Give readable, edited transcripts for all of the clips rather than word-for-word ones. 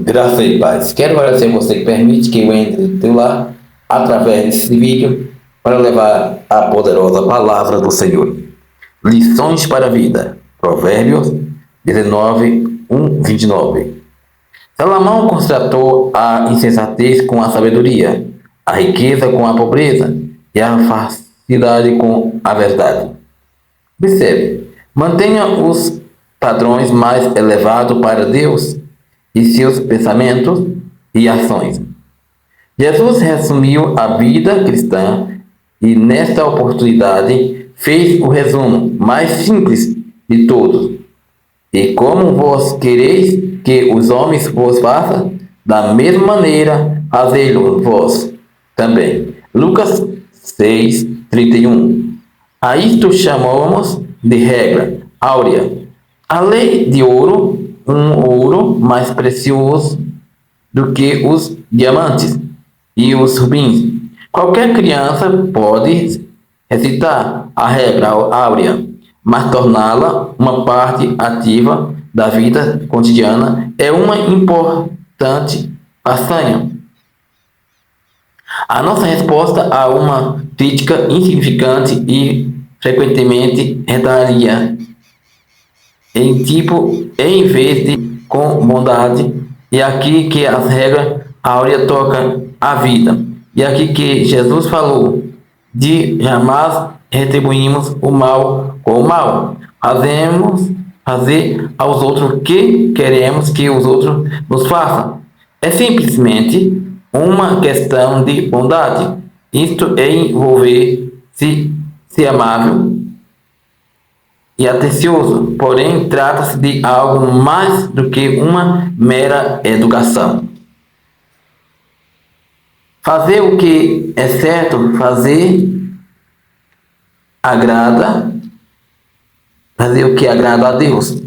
Graça e paz. Quero agradecer a você que permite que eu entre no teu lar através desse vídeo para levar a poderosa palavra do Senhor. Lições para a vida. Provérbios 19, 29. Salomão constatou a insensatez com a sabedoria, a riqueza com a pobreza e a facilidade com a verdade. Observe, mantenha os padrões mais elevados para Deus e seus pensamentos e ações. Jesus resumiu a vida cristã e, nesta oportunidade, fez o resumo mais simples de todos. E como vós quereis que os homens vos façam, da mesma maneira fazei-lo vós também. Lucas 6:31. A isto chamamos de regra áurea. A lei de ouro, um ouro mais precioso do que os diamantes e os rubins. Qualquer criança pode recitar a regra áurea, mas torná-la uma parte ativa da vida cotidiana é uma importante façanha. A nossa resposta a uma crítica insignificante e frequentemente retalha em vez de com bondade, e aqui que as regras áureas tocam a vida, e aqui que Jesus falou de jamais retribuirmos o mal com o mal, fazer aos outros o que queremos que os outros nos façam. É simplesmente uma questão de bondade. Isto é envolver-se ser amável e atencioso, porém trata-se de algo mais do que uma mera educação. Fazer o que é certo, fazer o que agrada a Deus.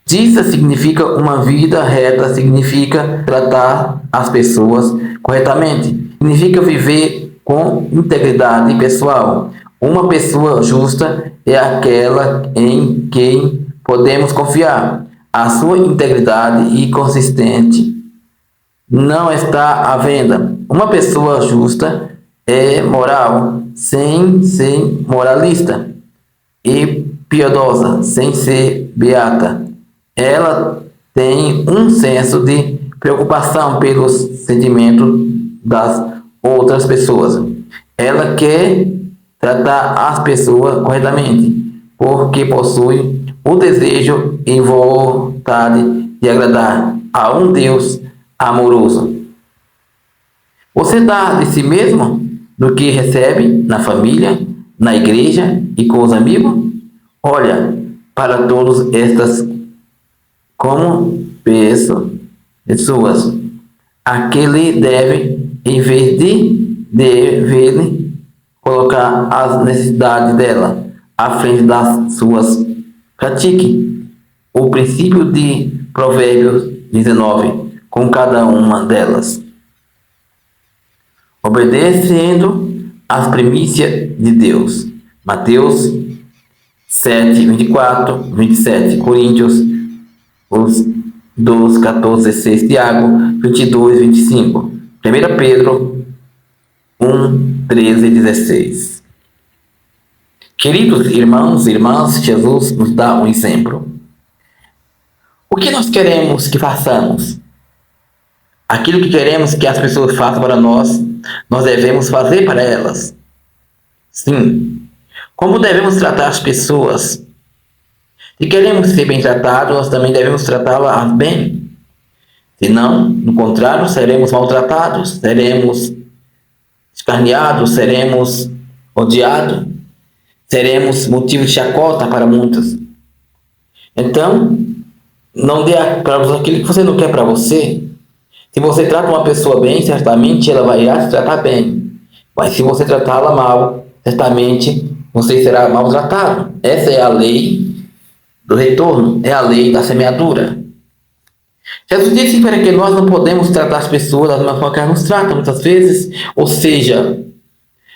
Justiça significa uma vida reta, significa tratar as pessoas corretamente, significa viver com integridade pessoal. Uma pessoa justa é aquela em quem podemos confiar. A sua integridade e consistente não está à venda. Uma pessoa justa é moral, sem ser moralista, e piedosa, sem ser beata. Ela tem um senso de preocupação pelos sentimentos das outras pessoas. Ela quer tratar as pessoas corretamente, porque possui o desejo e vontade de agradar a um Deus amoroso. Você dá de si mesmo do que recebe na família, na igreja e com os amigos? Olha para todas estas como pessoas a que lhe deve, em vez de dever, colocar as necessidades dela à frente das suas. Pratique o princípio de Provérbios 19 com cada uma delas, obedecendo às primícias de Deus. Mateus 7, 24, 27, Coríntios 12, 14, 16, Tiago 22, 25, 1 Pedro 1, 13 e 16. Queridos irmãos e irmãs, Jesus nos dá um exemplo. O que nós queremos que façamos? Aquilo que queremos que as pessoas façam para nós, nós devemos fazer para elas. Sim. Como devemos tratar as pessoas? Se queremos ser bem tratados, nós também devemos tratá-las bem. Senão, no contrário, seremos maltratados, seremos escarneados, seremos odiados, seremos motivo de chacota para muitos. Então, não dê para você aquilo que você não quer para você. Se você trata uma pessoa bem, certamente ela vai irá se tratar bem. Mas se você tratá-la mal, certamente você será maltratado. Essa é a lei do retorno, é a lei da semeadura. Jesus disse para que nós não podemos tratar as pessoas da mesma forma que elas nos tratam muitas vezes, ou seja,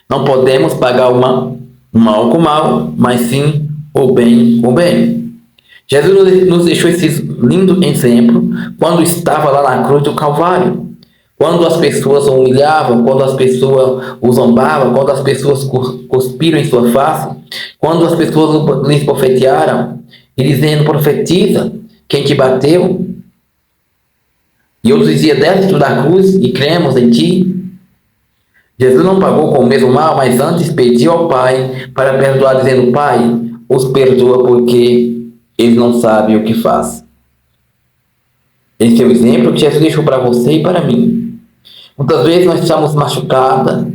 não podemos pagar o mal com o mal, mas sim o bem com o bem. Jesus nos deixou esse lindo exemplo quando estava lá na cruz do Calvário. Quando as pessoas o humilhavam, quando as pessoas o zombavam, quando as pessoas cuspiram em sua face, quando as pessoas lhes profetizaram, e dizendo, profetiza, quem te bateu? E outros diziam, desce da cruz e cremos em ti. Jesus não pagou com o mesmo mal, mas antes pediu ao Pai para perdoar, dizendo, Pai, os perdoa porque eles não sabem o que faz. Esse é o exemplo que Jesus deixou para você e para mim. Muitas vezes nós estamos machucados,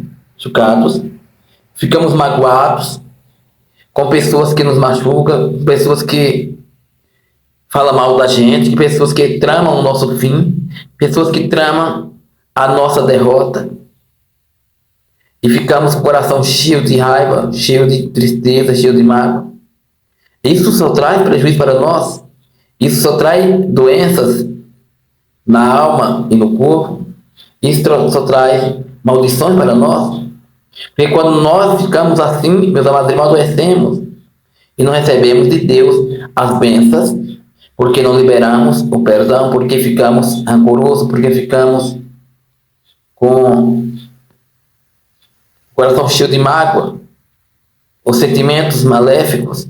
ficamos magoados com pessoas que nos machucam, pessoas que falam mal da gente, pessoas que tramam o nosso fim, pessoas que tramam a nossa derrota. E ficamos com o coração cheio de raiva, cheio de tristeza, cheio de mágoa. Isso só traz prejuízo para nós. Isso só traz doenças na alma e no corpo. Isso só traz maldições para nós. Porque quando nós ficamos assim, meus amados irmãos, adoecemos e não recebemos de Deus as bênçãos, porque não liberamos o perdão, porque ficamos rancorosos, porque ficamos com o coração cheio de mágoa, os sentimentos maléficos.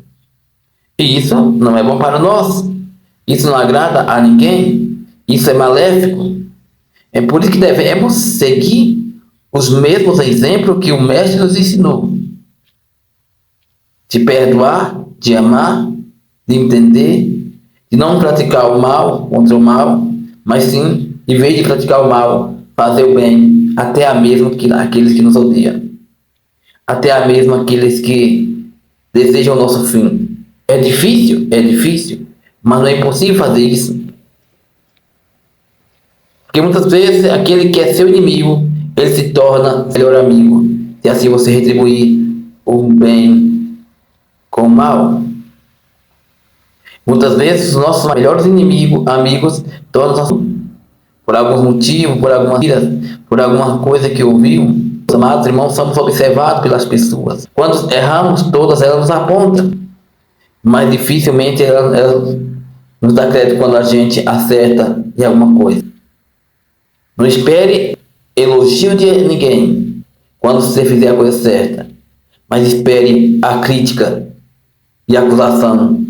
E isso não é bom para nós. Isso não agrada a ninguém. Isso é maléfico. É por isso que devemos seguir os mesmos exemplos que o Mestre nos ensinou. De perdoar, de amar, de entender, de não praticar o mal contra o mal, mas sim, em vez de praticar o mal, fazer o bem, até a mesmo aqueles que nos odeiam. Até a mesmo aqueles que desejam o nosso fim. É difícil, mas não é impossível fazer isso. Porque muitas vezes aquele que é seu inimigo, ele se torna melhor amigo. E assim você retribuir o bem com o mal. Muitas vezes os nossos melhores amigos tornam-se por alguns motivos, por alguma vida, por alguma coisa que ouviu. Amados irmãos, somos observados pelas pessoas. Quando erramos, todas elas nos apontam. Mas dificilmente elas nos dão crédito quando a gente acerta em alguma coisa. Não espere elogio de ninguém quando você fizer a coisa certa. Mas espere a crítica e a acusação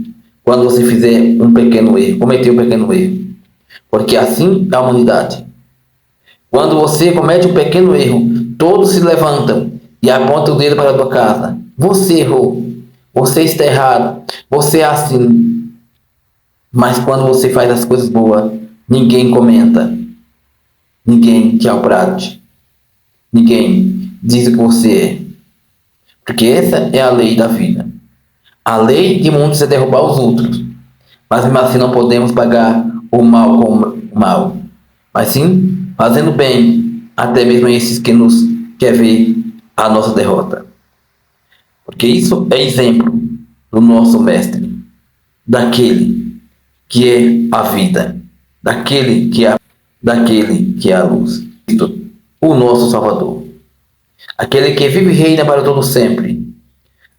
quando você fizer um pequeno erro, cometer um pequeno erro. Porque assim é a humanidade. Quando você comete um pequeno erro, todos se levantam e apontam o dedo para a tua casa. Você errou. Você está errado. Você é assim. Mas quando você faz as coisas boas, ninguém comenta. Ninguém te aplaude. Ninguém diz o que você é. Porque essa é a lei da vida. A lei de muitos é derrubar os outros. Mas mesmo assim não podemos pagar o mal com o mal. Mas sim fazendo bem, até mesmo esses que nos quer ver a nossa derrota. Porque isso é exemplo do nosso Mestre, daquele que é a vida, daquele que é a luz, o nosso Salvador, aquele que vive e reina para todo sempre,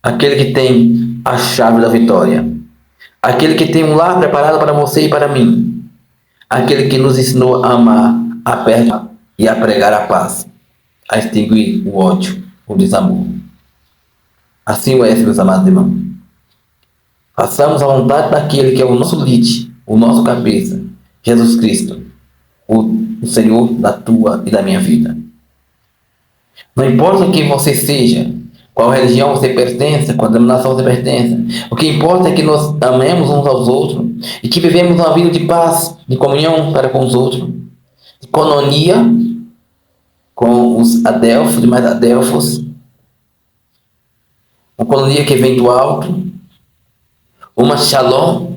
aquele que tem a chave da vitória, aquele que tem um lar preparado para você e para mim, aquele que nos ensinou a amar, a perdoar e a pregar a paz, a extinguir o ódio, o desamor. Assim é, meus amados irmãos. Façamos a vontade daquele que é o nosso líder, o nosso cabeça, Jesus Cristo, o Senhor da tua e da minha vida. Não importa quem você seja, qual religião você pertence, qual denominação você pertence, o que importa é que nós amemos uns aos outros e que vivemos uma vida de paz, de comunhão para com os outros, de coinonia com os adelfos, demais adelfos, uma coinonia que vem do alto, uma shalom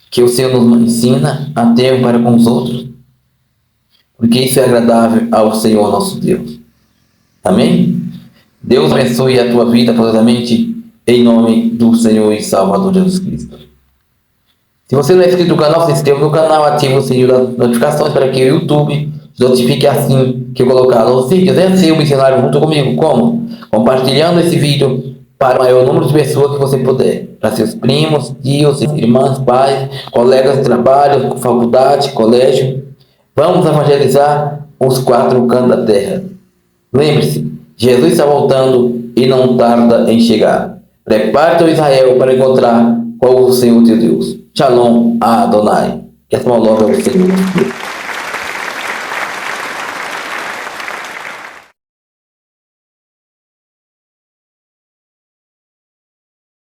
que o Senhor nos ensina a ter para com os outros, porque isso é agradável ao Senhor nosso Deus. Amém? Deus abençoe a tua vida poderosamente em nome do Senhor e Salvador Jesus Cristo. Se você não é inscrito no canal, se inscreva no canal, ative o sininho das notificações para que o YouTube notifique assim que eu colocar os vídeos. É ser o missionário junto comigo. Como? Compartilhando esse vídeo para o maior número de pessoas que você puder. para seus primos, tios, irmãs, pais, colegas de trabalho, faculdade, colégio. Vamos evangelizar os 4 cantos da terra. Lembre-se, Jesus está voltando e não tarda em chegar. Prepare-te, Israel, para encontrar com o Senhor teu Deus. Shalom Adonai. Que essa palavra é o Senhor.